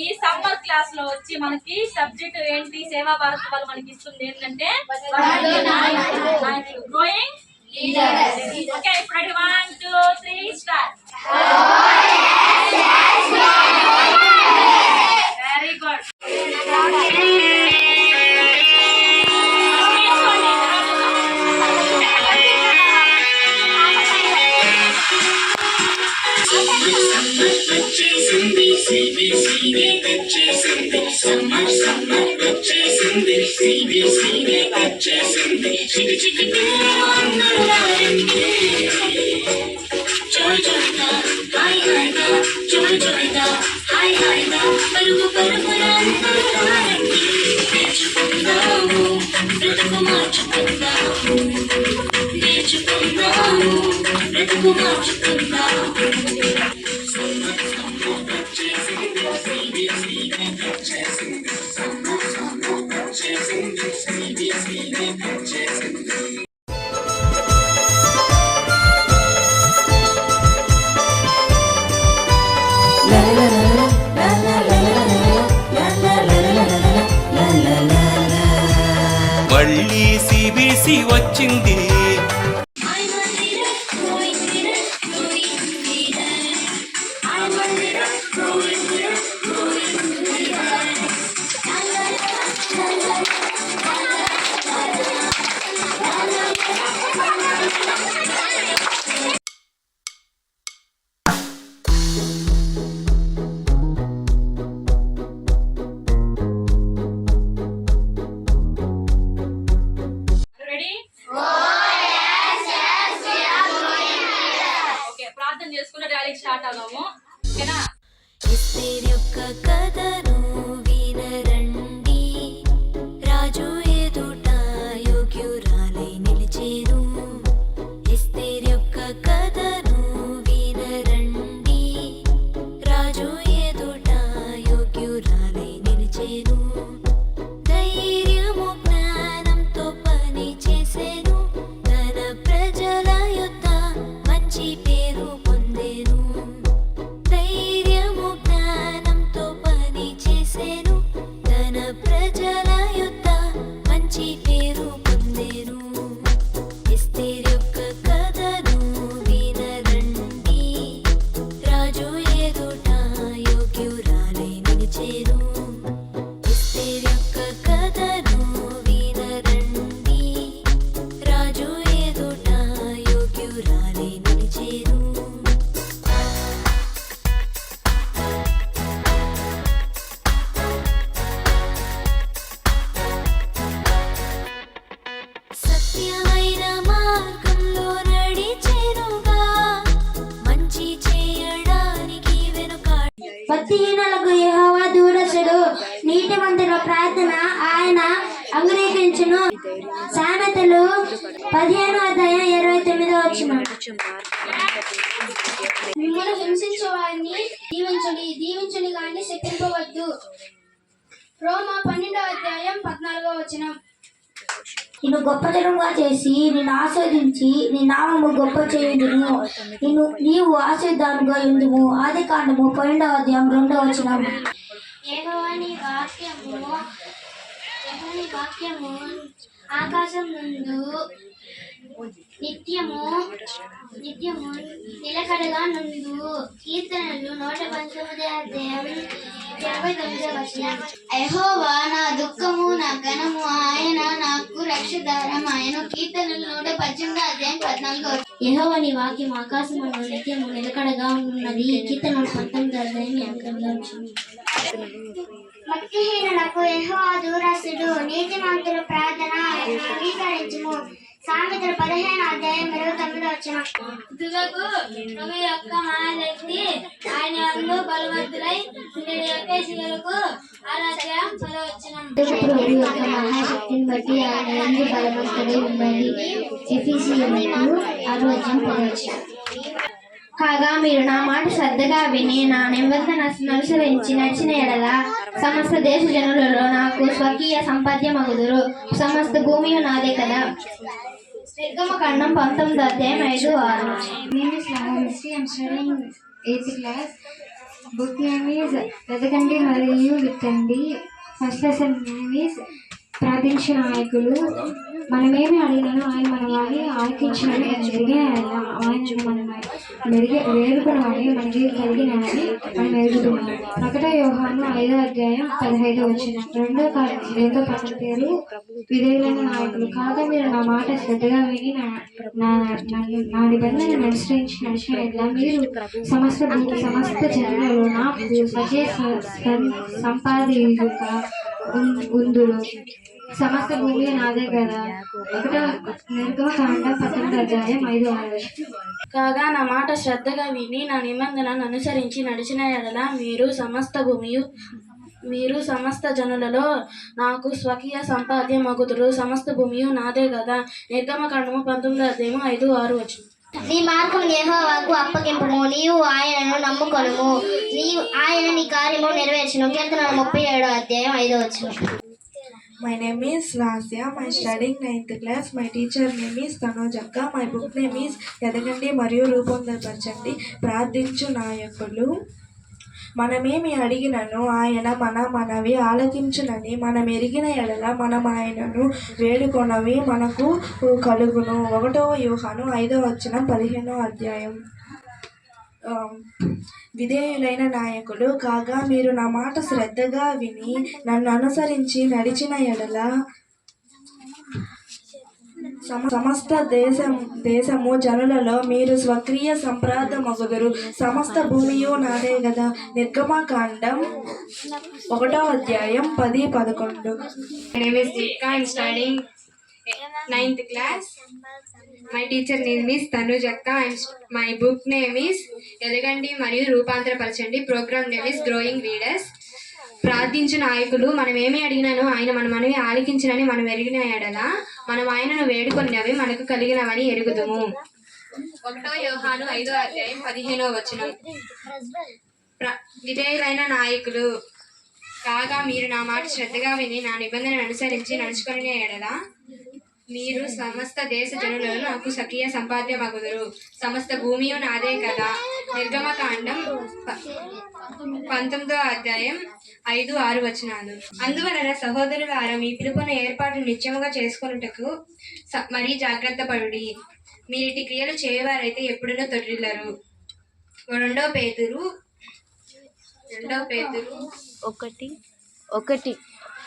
ఈ summer class లో వచ్చి మనకి సబ్జెక్ట్ ఏంటి, సేవా భారత్ వాళ్ళు మనకి ఇస్తుంది ఏంటంటే గ్రోయింగ్ లీడర్స్. ఓకే, ఇప్పుడు 1 2 3 స్టార్ట్. Very good. మళ్ళీ సిబిసి వచ్చింది. చేసుకున్న ర్యాలీ స్టార్ట్ అవుదాము. ఓకేనా? యొక్క కథను వినరండి, రాజు ఎదుట యోగ్యురాలై నిలిచేను. ఎస్తేర్ యొక్క కథను వినరండి, రాజు ఎదుట యోగ్యురాలై నిలిచేను. ధైర్యము జ్ఞానంతో పని చేసేను, తన ప్రజల యొద్ద మంచి పేరు పొందేను. ధైర్యము జ్ఞానంతో పని చేసేను, తన ప్రజల యొద్ద మంచి పేరు పొందేను. ఎస్తేర్ యొక్క కథను వినరండి, రాజు ఎదుట యోగ్యురాలై నిలిచేను. ఎస్తేర్ యొక్క కథను వినరండి, రాజు ఎదుట యోగ్యురాలై నిలిచేను. సత్యమైన మార్గంలో నడిచెనుగా, మంచి చేయడానికి వెనుకాడి. భక్తిహీనులకు యెహోవా దూరస్తుడు, నీతిమంతుల ప్రార్థన ఆయన అంగీకరించును. సామెతలు 15:29. మిమ్మల్ని హింసించే వారిని దీవించండి, దీవించండి కానీ శపింపవద్దు. రోమా 12:14. నిన్ను గొప్పతనంగా చేసి నిన్ను ఆస్వాదించి నీ నామము గొప్ప చేయుదును. నీవు ఆశీర్వాదాలుగా ఉండుము. ఆదికాండము 12:2. యెహోవాని వాక్యము ఆకాశం నుండు నిత్యము నిలకడగా నుండు. కీర్తనలు 119:29. యెహోవా నా దుఃఖము నా ఘనము, ఆయన నాకు రక్షాధారం ఆయన. కీర్తనలు 118:14. యెహోవాని వాక్యం ఆకాశం నుండి నిత్యము నిలకడగా ఉన్నది. కీర్తనలు 19:8. భక్తిహీనులకు యెహోవా దూరస్తుడు, నీతిమంతుల ప్రార్థన ఆయన అంగీకరించును. సామెతలు 15:29. తుదకు ప్రభు యొక్క మహాశక్తి ఆయన యందు బలవంతులై ఉండేది. ఎఫెసీయులకు 6:10. ప్రభు యొక్క మహాశక్తిని బట్టి ఆయన యందు బలవంతుడై ఉండండి. ఎఫెసీయులకు 6:10. కాగా మీరు నా మాట శ్రద్ధగా విని నా నిబంధన అనుసరించి నడిచిన ఎడల సమస్త దేశ జనులలో నాకు స్వకీయ సంపాద్యమగుదురు. సమస్త భూమి నాదే కదా. నిర్గమకాండం 19:5-6. I'm studying 8th class. Book name is వెతకండి మరియు విత్తండి. ఫస్ట్ లెసన్ నేమ్ ఈజ్ ప్రార్థించే నాయకులు. మనమేమి అడిగినాను ఆయన మన వారిని ఆలకించినని ఆయన మన వేడుకుని మనకి కలిగినని మనం ఎరుగుతున్నాం. 1 యోహాను 5వ అధ్యాయం 15వ వచనం. రెండో పట్టణ పేరు విధేయులైన నాయకులు. కాగా మీరు నా మాట శ్రద్ధగా విని నా నిబంధనను అనుసరించి నడిచిన ఎడల మీరు సమస్త జనులలో నాకు స్వకీయ సంపాదించుక ఉందురు. సమస్త భూమి నాదే కదా. 1 నిర్గమకాండం 19వ అధ్యాయం 5-6 వచనం. కాగా నా మాట శ్రద్ధగా విని నా నిబంధనను అనుసరించి నడిచిన ఎడల మీరు సమస్త జనులలో నాకు స్వకీయ సంపాద్యమగుదురు. సమస్త భూమియు నాదే కదా. నిర్గమకాండము 19వ అధ్యాయం 5-6 వచనం. నీ మార్గం యెహోవాకు అప్పగింపుము, నీవు ఆయనను నమ్ముకొనుము, ఆయన నీ కార్యము నెరవేర్చును. కీర్తనలు 37వ అధ్యాయం 5వ వచనం. My name is Lasya. My studying 9th class. My teacher name is Tanojaka. My book name is ఎదగండి మరియు రూపొందపరచండి ప్రార్థించు నాయకులు. మనమేమి అడిగినను ఆయన మనవి ఆలకించునని మనం ఎరిగిన ఎడల మనం ఆయనను వేడుకొనవి మనకు కలుగును. 1 యోహాను 5వ వచనం 15వ అధ్యాయం. విధేయులైన నాయకులు. కాగా మీరు నా మాట శ్రద్ధగా విని నన్ను అనుసరించి నడిచిన ఎడల సమస్త దేశము జనులలో మీరు స్వకీయ సంప్రార్థమగుదురు. సమస్త భూమియు నాదే కదా. నిర్గమకాండం 1వ అధ్యాయం 10-11. My name is Deepika. I am studying 9th class. My teacher name is Tanojaka. My book name is ఎదగండి మరియు రూపాంతరపరచండి. Program name is growing leaders. ప్రార్థించు నాయకులు. మనం ఏమి అడిగినాను ఆయన మనవి ఆలకించినని మనం ఎరిగిన ఎడల మనం ఆయనను వేడుకొనినవి మనకు కలిగినవని ఎరుగుదుము. 1 యోహాను 5వ అధ్యాయం 15వ వచనం. విధేయులైన నాయకులు. కాగా మీరు నా మాట శ్రద్ధగా విని నా నిబంధనను అనుసరించి నడుచుకునే ఎడల మీరు సమస్త దేశ జనులను నాకు స్వకీయ సంపాద్యమగుదురు. సమస్త భూమియు నాదే కదా. నిర్గమకాండం 19వ అధ్యాయం 5-6 వచనాలు. అందువలన సహోదరులారా, మీ పిలుపున ఏర్పాటు నిత్యముగా చేసుకొనుటకు మరీ జాగ్రత్త పడుడి. మీరిటి క్రియలు చేయవారైతే ఎప్పుడునూ తొట్టిల్లరు. 2 పేతురు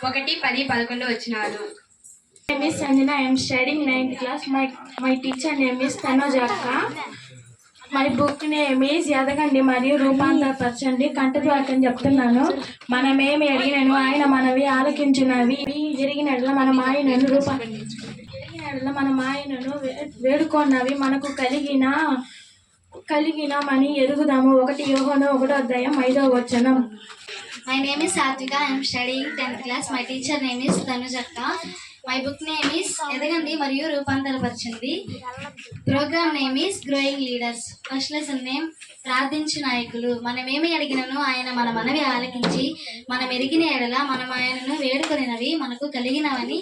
1:10-11 వచనాలు. My name is Sanjana. I am studying 9th class. My teacher name is Tanojaka. My book name is ఎదగండి మరియు రూపాంతరపరచండి. కంటద్వారకని చెప్తున్నాను. మనమేమి అడిగినను ఆయన మనవి ఆలకించినవి జరిగిన మనం ఆయనను వేడుకొన్నవి మనకు కలిగినమని ఎరుగుదాము. 1 యోహాను 1వ అధ్యాయం 5వ వచనం. My name is Satvika. I am studying 10th class. My teacher name is Tanojaka. My book name is ఎదగండి మరియు రూపాంతరపరచండి. Program name is growing leaders. First lesson name ప్రార్థించు నాయకులు. మనమేమి అడిగినను ఆయన మనవి ఆలకించి మనం ఎరిగిన ఎడల మనం ఆయనను వేడుకొనినవి మనకు కలిగినవని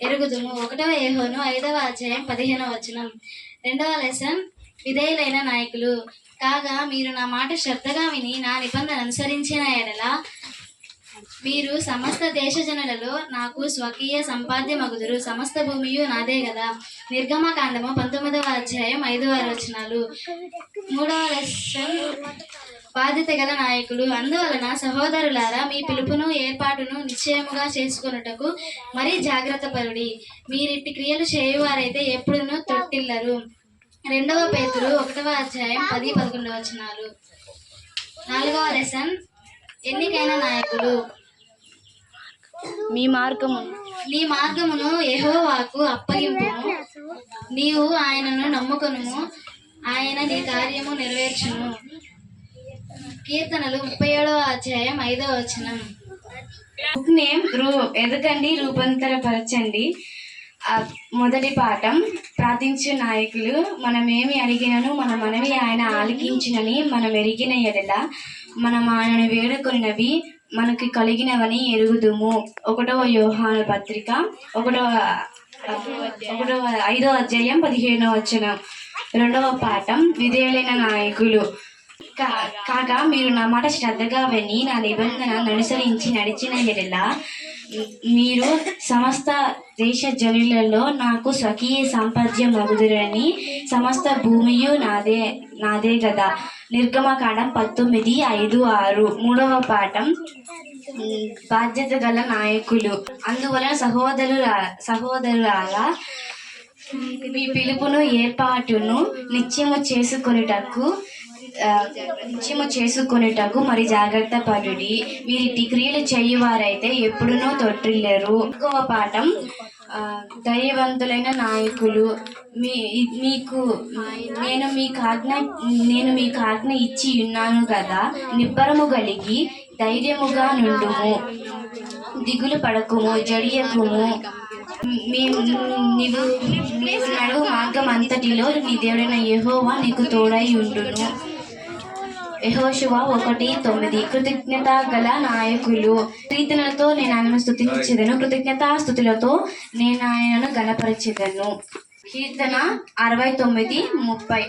ఎరుగుదుము. 1 యోహాను 5వ అధ్యాయం 15వ వచనం. 2వ లెసన్ విధేయులైన నాయకులు. కాగా మీరు నా మాట శ్రద్ధగా విని నా నిబంధన అనుసరించిన ఎడల మీరు సమస్త దేశ జనులలో నాకు స్వకీయ సంపాద్యమగుదురు. సమస్త భూమియు నాదే కదా. నిర్గమకాండము 19వ అధ్యాయం 5-6 వచనాలు. 3వ లెసన్ బాధ్యత గల నాయకులు. అందువలన సహోదరులారా, మీ పిలుపును ఏర్పాటును నిశ్చయముగా చేసుకొనుటకు మరీ జాగ్రత్త పరుడి. మీరిట్టి క్రియలు చేయువారైతే ఎప్పుడునూ తొట్టిల్లరు. 2 పేతురు 1వ అధ్యాయం 10-11 వచనాలు. 4వ లెసన్ ఎన్నికైన నాయకులు. నీ మార్గమును యెహోవాకు అప్పగింపుము, నీవు ఆయనను నమ్ముకొనుము, ఆయన నీ కార్యము నెరవేర్చును. కీర్తనలు 37వ అధ్యాయం 5వ వచనం. బుక్ నేమ్ ఎదగండి రూపాంతరపరచండి. మొదటి పాఠం ప్రార్థించే నాయకులు. మనమేమి అడిగినను మనవి ఆయన ఆలకించినని మనం ఎరిగిన ఎడల మనం ఆయనను వేడుకొనినవి మనకి కలిగినవని ఎరుగుదుము. 1 యోహాను పత్రిక 5వ అధ్యాయం 15వ వచనం. 2వ పాఠం విధేయులైన నాయకులు. కాగా మీరు నా మాట శ్రద్ధగా విని నా నిబంధనను అనుసరించి నడిచిన ఎడల మీరు సమస్త దేశ జనులలో నాకు స్వకీయ సంపద్యం మగుదురని సమస్త భూమియు నాదే కదా. నిర్గమకాండం 19:5-6. 3వ పాఠం బాధ్యత గల నాయకులు. అందువలన సహోదరులారా మీ పిలుపును ఏర్పాటును నిత్యము చేసుకొనుటకు మరి జాగ్రత్త పడుడి. మీరు డిగ్రీలు చేయువారైతే ఎప్పుడునూ తొట్టిల్లరు. 1వ పాఠం ధైర్యవంతులైన నాయకులు. నేను మీకు ఆజ్ఞ ఇచ్చి ఉన్నాను కదా. నిబ్బరము కలిగి ధైర్యముగా నుండుము, దిగులు పడకుము, జడియకుము. నీవు నడువు మార్గం అంతటిలో నీ దేవుడైన యెహోవా నీకు తోడై ఉండును. యెహోషువ 1:9. కృతజ్ఞత గల నాయకులు. కీర్తనలతో నేను ఆయనను స్తుతించెదను, కృతజ్ఞతాస్తుతులతో నేను ఆయనను గణపరచెదను. కీర్తన 69:30.